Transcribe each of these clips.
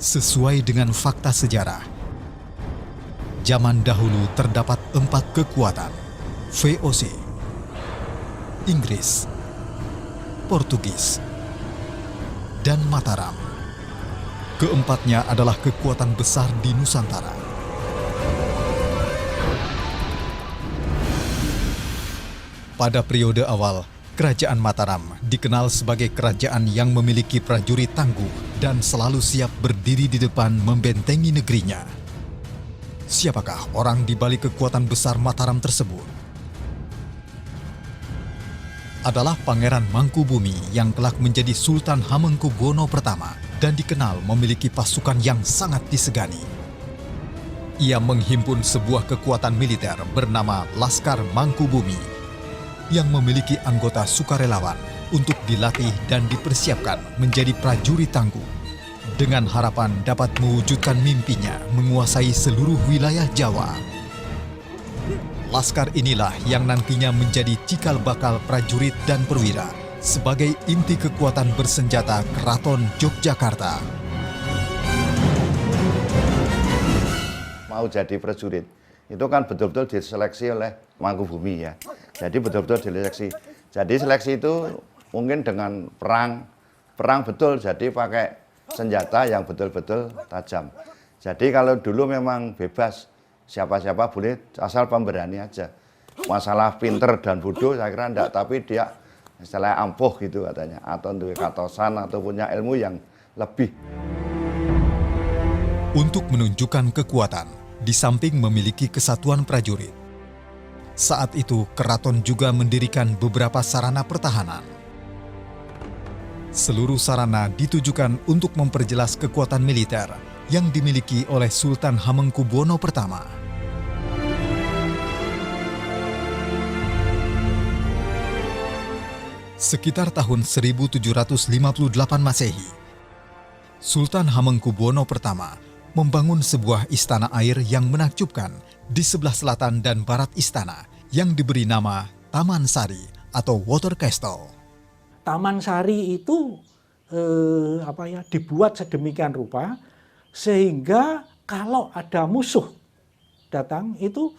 Sesuai dengan fakta sejarah, zaman dahulu terdapat 4 kekuatan: VOC, Inggris, Portugis, dan Mataram. Keempatnya adalah kekuatan besar di Nusantara. Pada periode awal, Kerajaan Mataram dikenal sebagai kerajaan yang memiliki prajurit tangguh dan selalu siap berdiri di depan membentengi negerinya. Siapakah orang di balik kekuatan besar Mataram tersebut? Adalah Pangeran Mangkubumi yang kelak menjadi Sultan Hamengkubuwono I dan dikenal memiliki pasukan yang sangat disegani. Ia menghimpun sebuah kekuatan militer bernama Laskar Mangkubumi yang memiliki anggota sukarelawan untuk dilatih dan dipersiapkan menjadi prajurit tangguh dengan harapan dapat mewujudkan mimpinya menguasai seluruh wilayah Jawa. Laskar inilah yang nantinya menjadi cikal bakal prajurit dan perwira sebagai inti kekuatan bersenjata Keraton Yogyakarta. Mau jadi prajurit, itu kan betul-betul diseleksi oleh Mangkubumi ya. Jadi betul-betul diseleksi. Jadi seleksi itu mungkin dengan perang betul, jadi pakai senjata yang betul-betul tajam. Jadi kalau dulu memang bebas, siapa-siapa boleh asal pemberani aja. Masalah pinter dan bodoh saya kira enggak, tapi dia istilahnya ampuh gitu katanya, atau duwe katosan atau punya ilmu yang lebih. Untuk menunjukkan kekuatan, di samping memiliki kesatuan prajurit, saat itu keraton juga mendirikan beberapa sarana pertahanan. Seluruh sarana ditujukan untuk memperjelas kekuatan militer yang dimiliki oleh Sultan Hamengkubuwono I. Sekitar tahun 1758 Masehi, Sultan Hamengkubuwono I membangun sebuah istana air yang menakjubkan di sebelah selatan dan barat istana yang diberi nama Taman Sari atau Water Castle. Taman Sari itu dibuat sedemikian rupa sehingga kalau ada musuh datang itu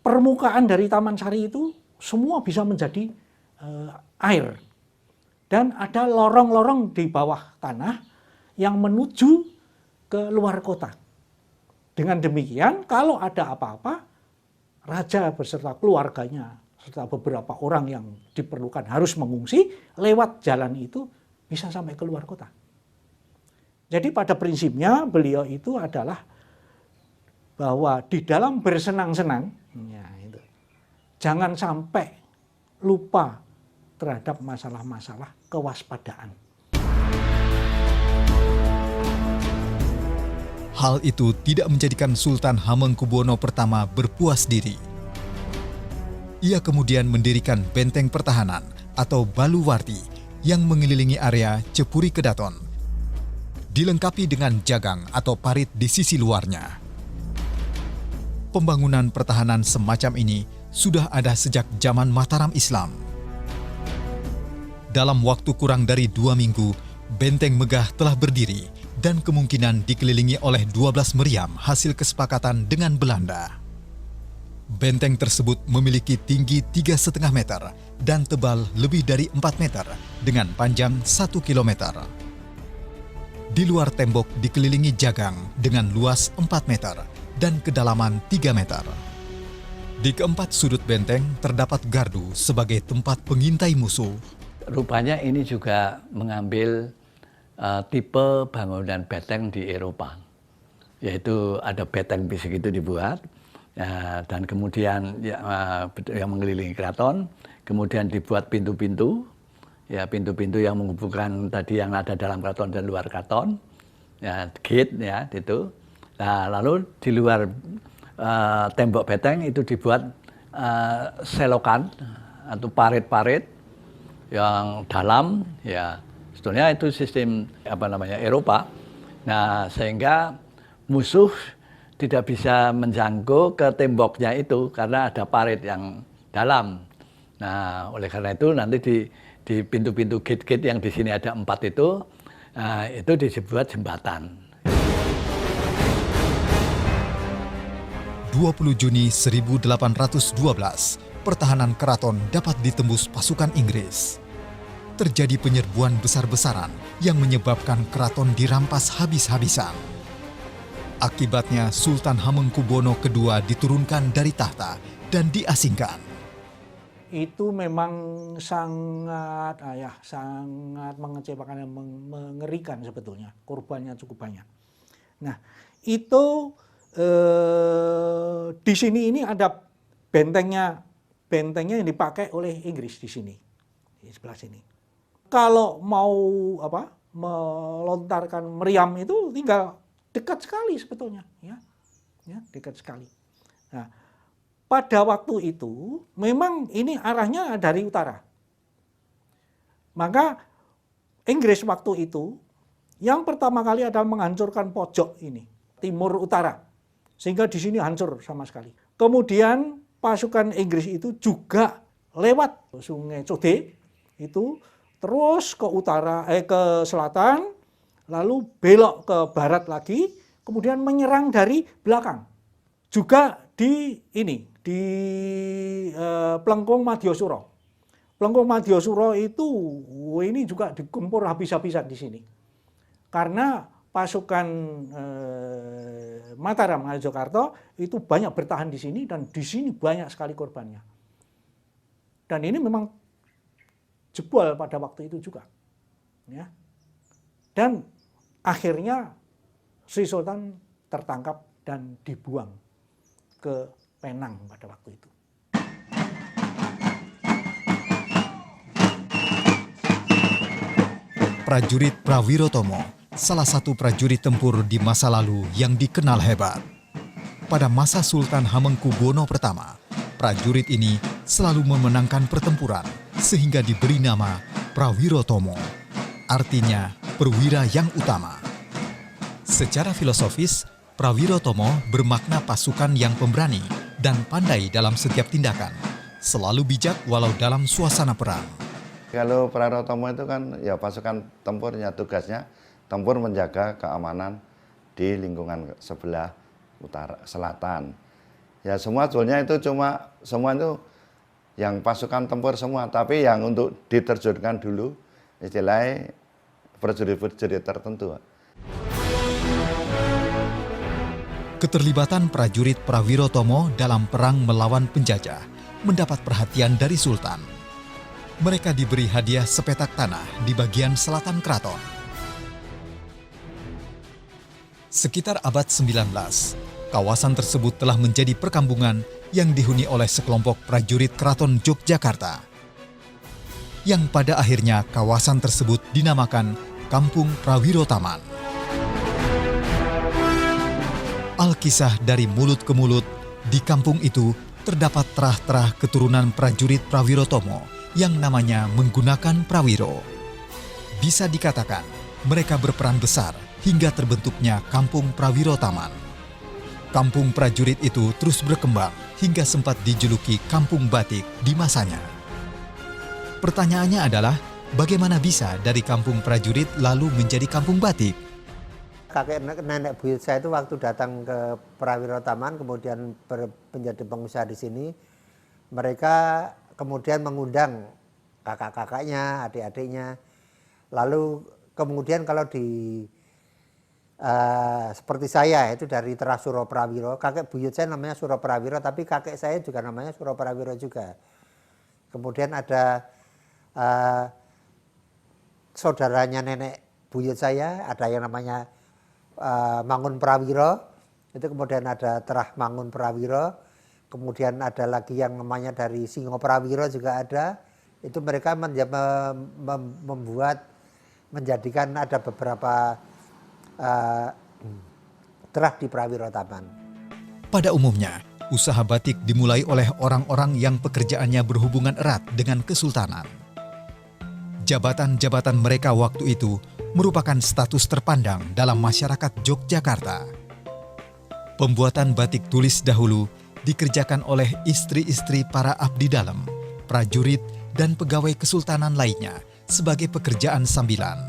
permukaan dari Taman Sari itu semua bisa menjadi air, dan ada lorong-lorong di bawah tanah yang menuju ke luar kota. Dengan demikian, kalau ada apa-apa, raja beserta keluarganya, serta beberapa orang yang diperlukan harus mengungsi, lewat jalan itu bisa sampai ke luar kota. Jadi pada prinsipnya beliau itu adalah bahwa di dalam bersenang-senang, ya itu, jangan sampai lupa terhadap masalah-masalah kewaspadaan. Hal itu tidak menjadikan Sultan Hamengkubuwono I berpuas diri. Ia kemudian mendirikan benteng pertahanan atau baluwarti yang mengelilingi area Cepuri Kedaton, dilengkapi dengan jagang atau parit di sisi luarnya. Pembangunan pertahanan semacam ini sudah ada sejak zaman Mataram Islam. Dalam waktu kurang dari 2 minggu, benteng megah telah berdiri dan kemungkinan dikelilingi oleh 12 meriam hasil kesepakatan dengan Belanda. Benteng tersebut memiliki tinggi 3,5 meter dan tebal lebih dari 4 meter dengan panjang 1 kilometer. Di luar tembok dikelilingi jagang dengan luas 4 meter dan kedalaman 3 meter. Di keempat sudut benteng terdapat gardu sebagai tempat pengintai musuh. Rupanya ini juga mengambil tipe bangunan benteng di Eropa, yaitu ada benteng fisik itu dibuat, dan kemudian yang mengelilingi keraton, kemudian dibuat pintu-pintu, ya pintu-pintu yang menghubungkan tadi yang ada dalam keraton dan luar keraton, ya gate ya itu. Nah, lalu di luar tembok benteng itu dibuat selokan atau parit-parit yang dalam, ya. Sebetulnya itu sistem Eropa. Nah, sehingga musuh tidak bisa menjangkau ke temboknya itu karena ada parit yang dalam. Nah, oleh karena itu nanti di pintu-pintu gate-gate yang di sini ada 4 itu dibuat jembatan. 20 Juni 1812, pertahanan keraton dapat ditembus pasukan Inggris. Terjadi penyerbuan besar-besaran yang menyebabkan keraton dirampas habis-habisan. Akibatnya Sultan Hamengkubuwono II diturunkan dari tahta dan diasingkan. Itu memang sangat sangat mengecewakan dan mengerikan sebetulnya. Korbannya cukup banyak. Nah, itu di sini ini ada bentengnya yang dipakai oleh Inggris di sini, di sebelah sini. Kalau mau melontarkan meriam itu tinggal dekat sekali sebetulnya, ya dekat sekali. Nah, pada waktu itu memang ini arahnya dari utara. Maka Inggris waktu itu yang pertama kali adalah menghancurkan pojok ini, timur utara, sehingga di sini hancur sama sekali. Kemudian pasukan Inggris itu juga lewat Sungai Code itu terus ke utara, ke selatan, lalu belok ke barat lagi, kemudian menyerang dari belakang. Juga di Plengkung Madyosuro. Plengkung Madyosuro itu ini juga digempur habis-habisan di sini. Karena pasukan Mataram Ngayogyakarta itu banyak bertahan di sini dan di sini banyak sekali korbannya. Dan ini memang jebol pada waktu itu juga, ya. Dan akhirnya Sri Sultan tertangkap dan dibuang ke Penang pada waktu itu. Prajurit Prawirotomo, salah satu prajurit tempur di masa lalu yang dikenal hebat. Pada masa Sultan Hamengkubuwono I, prajurit ini selalu memenangkan pertempuran sehingga diberi nama Prawirotomo, artinya perwira yang utama. Secara filosofis, Prawirotomo bermakna pasukan yang pemberani dan pandai dalam setiap tindakan, selalu bijak walau dalam suasana perang. Kalau Prawirotomo itu kan ya pasukan tempurnya, tugasnya tempur menjaga keamanan di lingkungan sebelah utara selatan. Ya semua sebetulnya itu semua itu yang pasukan tempur semua, tapi yang untuk diterjunkan dulu istilahnya prajurit-prajurit tertentu. Keterlibatan prajurit Prawirotomo dalam perang melawan penjajah mendapat perhatian dari Sultan. Mereka diberi hadiah sepetak tanah di bagian selatan keraton. Sekitar abad 19, kawasan tersebut telah menjadi perkampungan yang dihuni oleh sekelompok prajurit Keraton Yogyakarta. Yang pada akhirnya kawasan tersebut dinamakan Kampung Prawirotaman. Alkisah dari mulut ke mulut, di kampung itu terdapat terah-terah keturunan prajurit Prawirotomo yang namanya menggunakan prawiro. Bisa dikatakan mereka berperan besar hingga terbentuknya Kampung Prawirotaman. Kampung prajurit itu terus berkembang hingga sempat dijuluki Kampung Batik di masanya. Pertanyaannya adalah, bagaimana bisa dari kampung prajurit lalu menjadi kampung batik? Kakek nenek buyut saya itu waktu datang ke Prawirotaman kemudian menjadi pengusaha di sini, mereka kemudian mengundang kakak-kakaknya, adik-adiknya. Lalu kemudian kalau seperti saya itu dari Terah Suroprawiro, kakek buyut saya namanya Suroprawiro, tapi kakek saya juga namanya Suroprawiro juga. Kemudian ada saudaranya nenek buyut saya, ada yang namanya Mangun Prawiro, itu kemudian ada Terah Mangun Prawiro, kemudian ada lagi yang namanya dari Singo Prawiro juga ada. Itu mereka menjadikan ada beberapa terah di Prawirotaman. Pada umumnya, usaha batik dimulai oleh orang-orang yang pekerjaannya berhubungan erat dengan kesultanan. Jabatan-jabatan mereka waktu itu merupakan status terpandang dalam masyarakat Yogyakarta. Pembuatan batik tulis dahulu dikerjakan oleh istri-istri para abdi dalam, prajurit, dan pegawai kesultanan lainnya sebagai pekerjaan sambilan.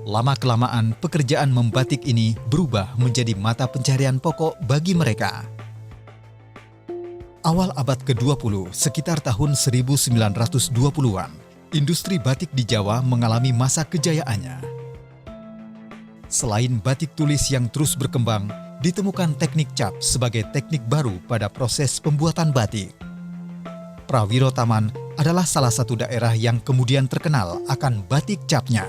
Lama-kelamaan pekerjaan membatik ini berubah menjadi mata pencarian pokok bagi mereka. Awal abad ke-20, sekitar tahun 1920-an, industri batik di Jawa mengalami masa kejayaannya. Selain batik tulis yang terus berkembang, ditemukan teknik cap sebagai teknik baru pada proses pembuatan batik. Prawiro Taman adalah salah satu daerah yang kemudian terkenal akan batik capnya.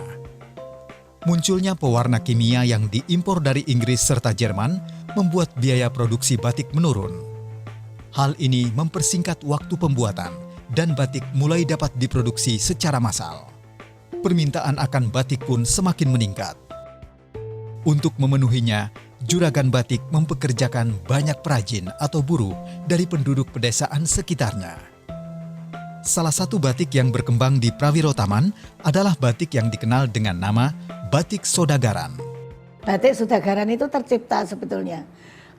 Munculnya pewarna kimia yang diimpor dari Inggris serta Jerman membuat biaya produksi batik menurun. Hal ini mempersingkat waktu pembuatan dan batik mulai dapat diproduksi secara massal. Permintaan akan batik pun semakin meningkat. Untuk memenuhinya, Juragan Batik mempekerjakan banyak perajin atau buruh dari penduduk pedesaan sekitarnya. Salah satu batik yang berkembang di Prawiro Taman adalah batik yang dikenal dengan nama batik Sodagaran. Batik Sodagaran itu tercipta sebetulnya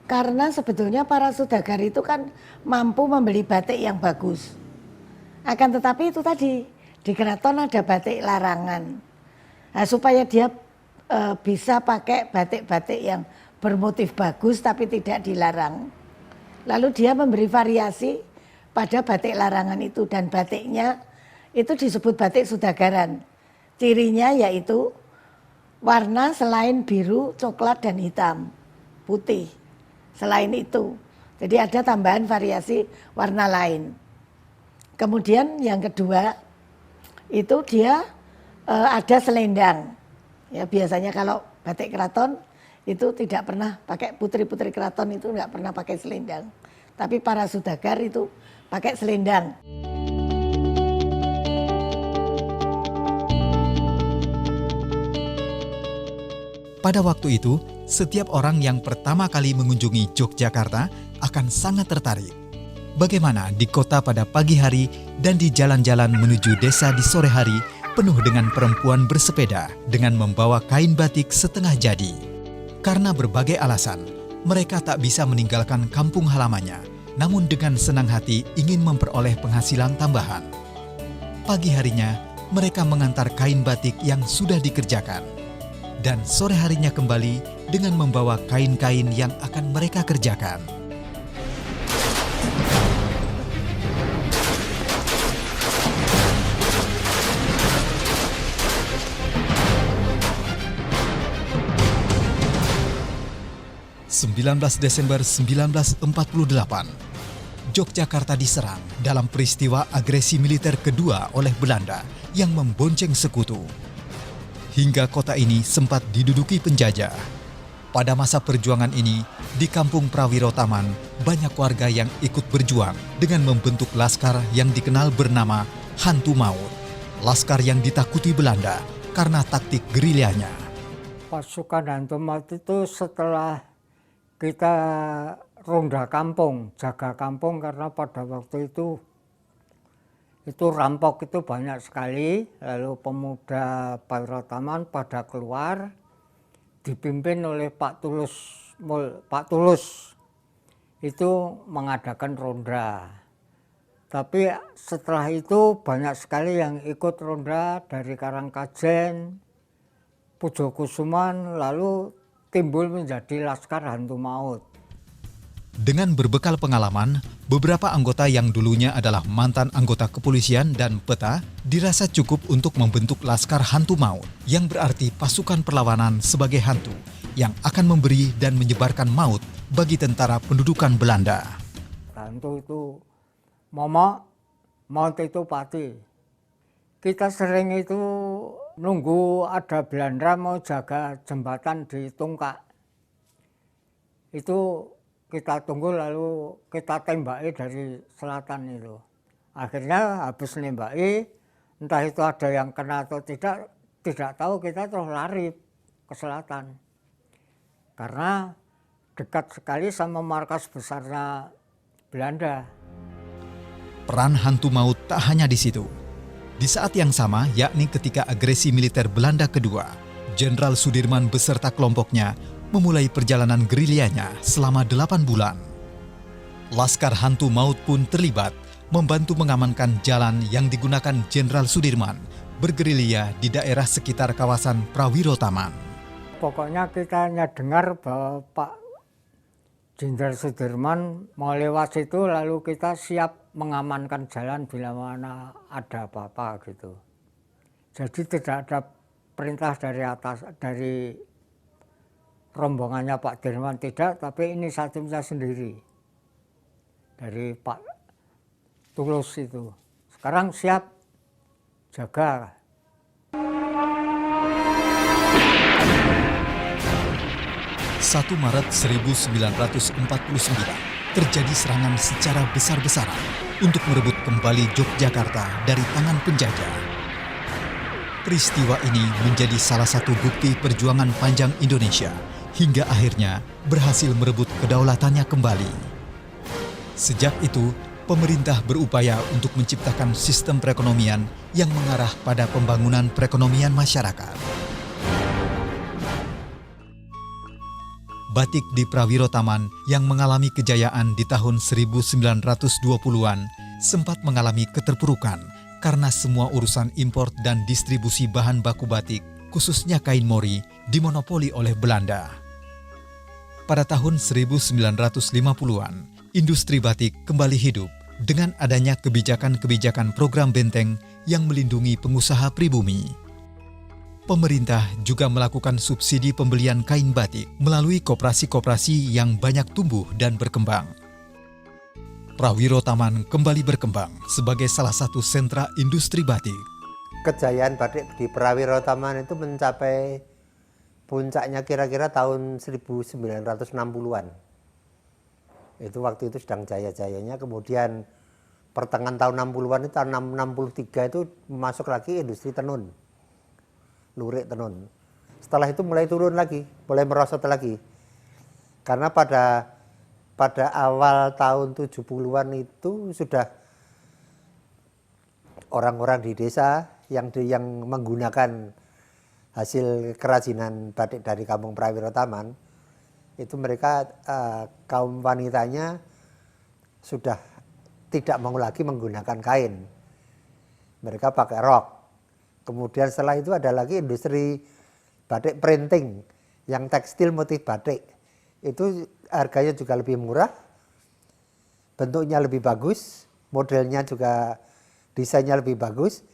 karena sebetulnya para saudagar itu kan mampu membeli batik yang bagus. Akan tetapi itu tadi, di keraton ada batik larangan. Nah, supaya dia bisa pakai batik-batik yang bermotif bagus tapi tidak dilarang. Lalu dia memberi variasi pada batik larangan itu, dan batiknya itu disebut batik Sodagaran. Cirinya yaitu warna selain biru, coklat, dan hitam, putih. Selain itu, jadi ada tambahan variasi warna lain. Kemudian yang kedua, itu dia ada selendang. Ya, biasanya kalau batik keraton itu tidak pernah pakai, putri-putri keraton itu nggak pernah pakai selendang. Tapi para saudagar itu pakai selendang. Pada waktu itu, setiap orang yang pertama kali mengunjungi Yogyakarta akan sangat tertarik. Bagaimana di kota pada pagi hari dan di jalan-jalan menuju desa di sore hari penuh dengan perempuan bersepeda dengan membawa kain batik setengah jadi. Karena berbagai alasan, mereka tak bisa meninggalkan kampung halamannya, namun dengan senang hati ingin memperoleh penghasilan tambahan. Pagi harinya, mereka mengantar kain batik yang sudah dikerjakan. Dan sore harinya kembali dengan membawa kain-kain yang akan mereka kerjakan. Desember 1948, Yogyakarta diserang dalam peristiwa agresi militer kedua oleh Belanda yang membonceng sekutu. Hingga kota ini sempat diduduki penjajah. Pada masa perjuangan ini, di kampung Prawiro Taman, banyak warga yang ikut berjuang dengan membentuk laskar yang dikenal bernama Hantu Maut. Laskar yang ditakuti Belanda karena taktik gerilyanya. Pasukan Hantu Maut itu setelah kita ronda kampung, jaga kampung, karena pada waktu itu rampok itu banyak sekali. Lalu pemuda Prawiro Taman pada keluar, dipimpin oleh Pak Tulus itu mengadakan ronda. Tapi setelah itu banyak sekali yang ikut ronda dari Karangkajen, Pujokusuman, lalu timbul menjadi Laskar Hantu Maut. Dengan berbekal pengalaman, beberapa anggota yang dulunya adalah mantan anggota kepolisian dan PETA dirasa cukup untuk membentuk Laskar Hantu Maut, yang berarti pasukan perlawanan sebagai hantu yang akan memberi dan menyebarkan maut bagi tentara pendudukan Belanda. Hantu itu momok, maut itu pati. Kita sering itu nunggu ada Belanda mau jaga jembatan di Tungkak. Itu kita tunggu lalu kita tembaki dari selatan itu. Akhirnya habis nembaki, entah itu ada yang kena atau tidak tahu, kita terus lari ke selatan. Karena dekat sekali sama markas besarnya Belanda. Peran Hantu Maut tak hanya di situ. Di saat yang sama, yakni ketika agresi militer Belanda kedua, Jenderal Sudirman beserta kelompoknya memulai perjalanan gerilyanya selama 8 bulan. Laskar Hantu Maut pun terlibat, membantu mengamankan jalan yang digunakan Jenderal Sudirman bergerilya di daerah sekitar kawasan Prawiro Taman. Pokoknya kita hanya dengar bahwa Pak Jenderal Sudirman mau lewat situ lalu kita siap mengamankan jalan bila mana ada apa-apa gitu. Jadi tidak ada perintah dari atas, dari rombongannya Pak Dirman tidak, tapi inisiatifnya sendiri dari Pak Tulus itu. Sekarang siap jaga. 1 Maret 1949 terjadi serangan secara besar-besaran untuk merebut kembali Yogyakarta dari tangan penjajah. Peristiwa ini menjadi salah satu bukti perjuangan panjang Indonesia hingga akhirnya berhasil merebut kedaulatannya kembali. Sejak itu, pemerintah berupaya untuk menciptakan sistem perekonomian yang mengarah pada pembangunan perekonomian masyarakat. Batik di Prawiro Taman yang mengalami kejayaan di tahun 1920-an sempat mengalami keterpurukan karena semua urusan impor dan distribusi bahan baku batik, khususnya kain mori, dimonopoli oleh Belanda. Pada tahun 1950-an, industri batik kembali hidup dengan adanya kebijakan-kebijakan program benteng yang melindungi pengusaha pribumi. Pemerintah juga melakukan subsidi pembelian kain batik melalui koperasi-koperasi yang banyak tumbuh dan berkembang. Prawiro Taman kembali berkembang sebagai salah satu sentra industri batik. Kejayaan batik di Prawiro Taman itu mencapai puncaknya kira-kira tahun 1960-an. Itu waktu itu sedang jaya-jayanya, kemudian pertengahan tahun 60-an itu tahun 63 itu masuk lagi industri tenun. Lurik tenun. Setelah itu mulai turun lagi, mulai merosot lagi. Karena pada awal tahun 70-an itu sudah orang-orang di desa yang menggunakan hasil kerajinan batik dari Kampung Prawiro Taman, itu mereka kaum wanitanya sudah tidak mau lagi menggunakan kain. Mereka pakai rok. Kemudian setelah itu ada lagi industri batik printing yang tekstil motif batik. Itu harganya juga lebih murah, bentuknya lebih bagus, modelnya juga desainnya lebih bagus.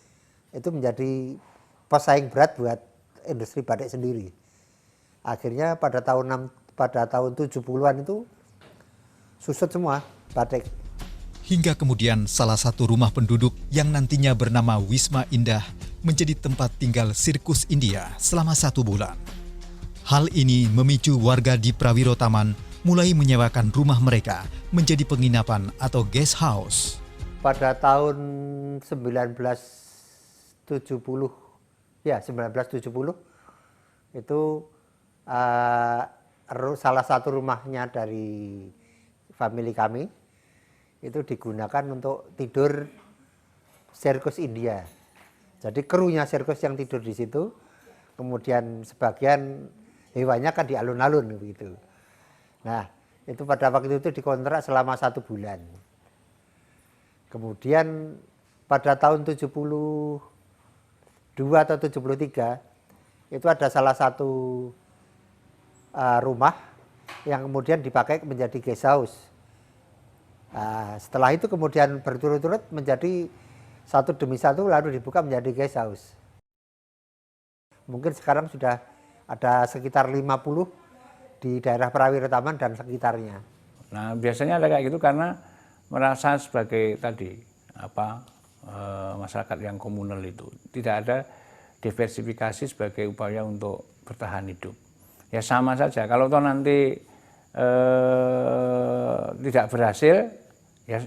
Itu menjadi pesaing berat buat industri batik sendiri. Akhirnya pada tahun 70-an itu susut semua batik. Hingga kemudian salah satu rumah penduduk yang nantinya bernama Wisma Indah menjadi tempat tinggal sirkus India selama 1 bulan. Hal ini memicu warga di Prawiro Taman mulai menyewakan rumah mereka menjadi penginapan atau guest house. Pada tahun 1970 itu salah satu rumahnya dari famili kami itu digunakan untuk tidur sirkus India. Jadi krunya sirkus yang tidur di situ, kemudian sebagian hewannya kan di alun-alun begitu. Nah, itu pada waktu itu dikontrak selama 1 bulan. Kemudian pada tahun 72 atau 73 itu ada salah satu rumah yang kemudian dipakai menjadi guest house. Nah, setelah itu kemudian berturut-turut menjadi satu demi satu lalu dibuka menjadi guest house. Mungkin sekarang sudah ada sekitar 50 di daerah Prawiro Taman dan sekitarnya. Nah, biasanya ada kayak gitu karena merasa sebagai tadi masyarakat yang komunal itu tidak ada diversifikasi sebagai upaya untuk bertahan hidup. Ya sama saja kalau toh nanti tidak berhasil ya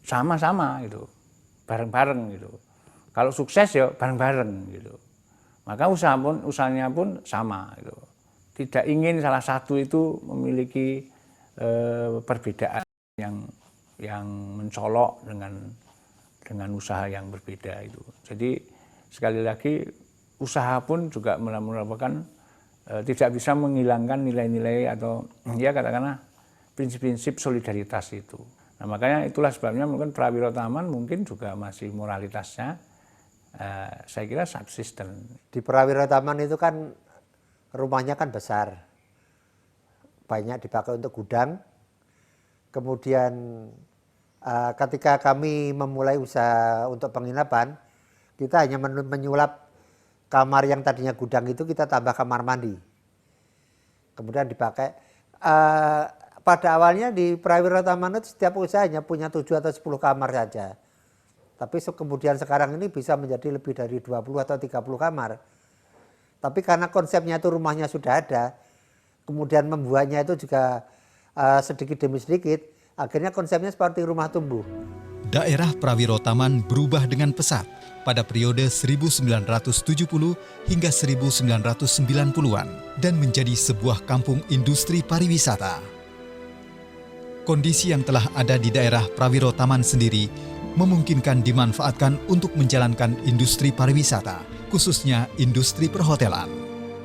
sama-sama gitu, bareng-bareng gitu. Kalau sukses ya bareng-bareng gitu. Maka usahanya pun sama gitu. Tidak ingin salah satu itu memiliki perbedaan yang mencolok dengan usaha yang berbeda itu. Jadi sekali lagi usaha pun juga merupakan tidak bisa menghilangkan nilai-nilai atau ya katakanlah prinsip-prinsip solidaritas itu. Nah makanya itulah sebabnya mungkin Prawiro Taman mungkin juga masih moralitasnya saya kira subsisten. Di Prawiro Taman itu kan rumahnya kan besar, banyak dipakai untuk gudang, Kemudian ketika kami memulai usaha untuk penginapan, kita hanya menyulap kamar yang tadinya gudang itu kita tambah kamar mandi. Kemudian dipakai. Pada awalnya di Prawiro Taman itu setiap usaha hanya punya 7 atau 10 kamar saja. Tapi kemudian sekarang ini bisa menjadi lebih dari 20 atau 30 kamar. Tapi karena konsepnya itu rumahnya sudah ada, kemudian membuatnya itu juga sedikit demi sedikit, akhirnya konsepnya seperti rumah tumbuh. Daerah Prawiro Taman berubah dengan pesat pada periode 1970 hingga 1990-an dan menjadi sebuah kampung industri pariwisata. Kondisi yang telah ada di daerah Prawiro Taman sendiri memungkinkan dimanfaatkan untuk menjalankan industri pariwisata, khususnya industri perhotelan.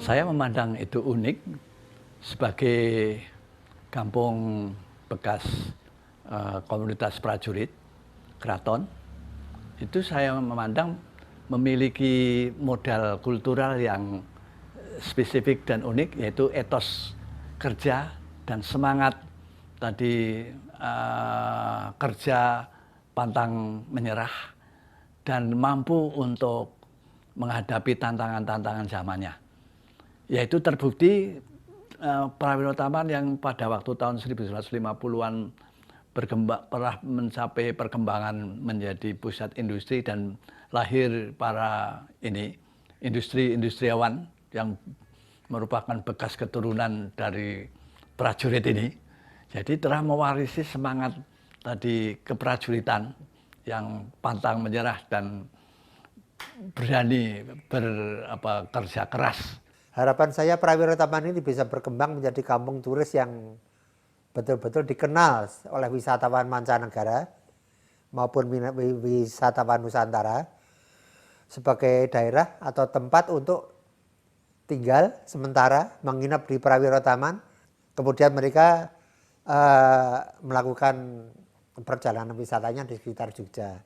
Saya memandang itu unik sebagai kampung bekas komunitas prajurit keraton. Itu saya memandang memiliki modal kultural yang spesifik dan unik, yaitu etos kerja dan semangat tadi kerja pantang menyerah dan mampu untuk menghadapi tantangan-tantangan zamannya. Yaitu terbukti Prawiro Taman yang pada waktu tahun 1950-an pernah mencapai perkembangan menjadi pusat industri dan lahir para industriawan yang merupakan bekas keturunan dari prajurit ini. Jadi telah mewarisi semangat tadi keprajuritan yang pantang menyerah dan berani kerja keras. Harapan saya Prawiro Taman ini bisa berkembang menjadi kampung turis yang betul-betul dikenal oleh wisatawan mancanegara maupun wisatawan Nusantara sebagai daerah atau tempat untuk tinggal sementara, menginap di Prawiro Taman, kemudian mereka melakukan perjalanan wisatanya di sekitar Jogja.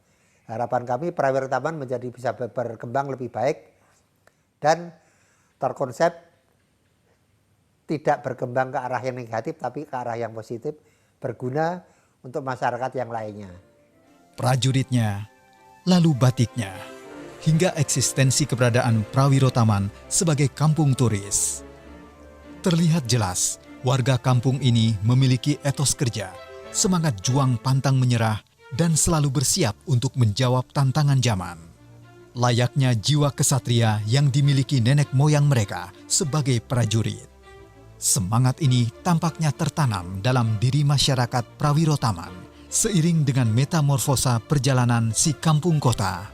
Harapan kami Prawiro Taman menjadi bisa berkembang lebih baik dan terkonsep tidak berkembang ke arah yang negatif tapi ke arah yang positif, berguna untuk masyarakat yang lainnya. Prajuritnya, lalu batiknya, hingga eksistensi keberadaan Prawiro Taman sebagai kampung turis. Terlihat jelas, warga kampung ini memiliki etos kerja, semangat juang pantang menyerah, dan selalu bersiap untuk menjawab tantangan zaman. Layaknya jiwa kesatria yang dimiliki nenek moyang mereka sebagai prajurit. Semangat ini tampaknya tertanam dalam diri masyarakat Prawiro Taman, seiring dengan metamorfosa perjalanan si kampung kota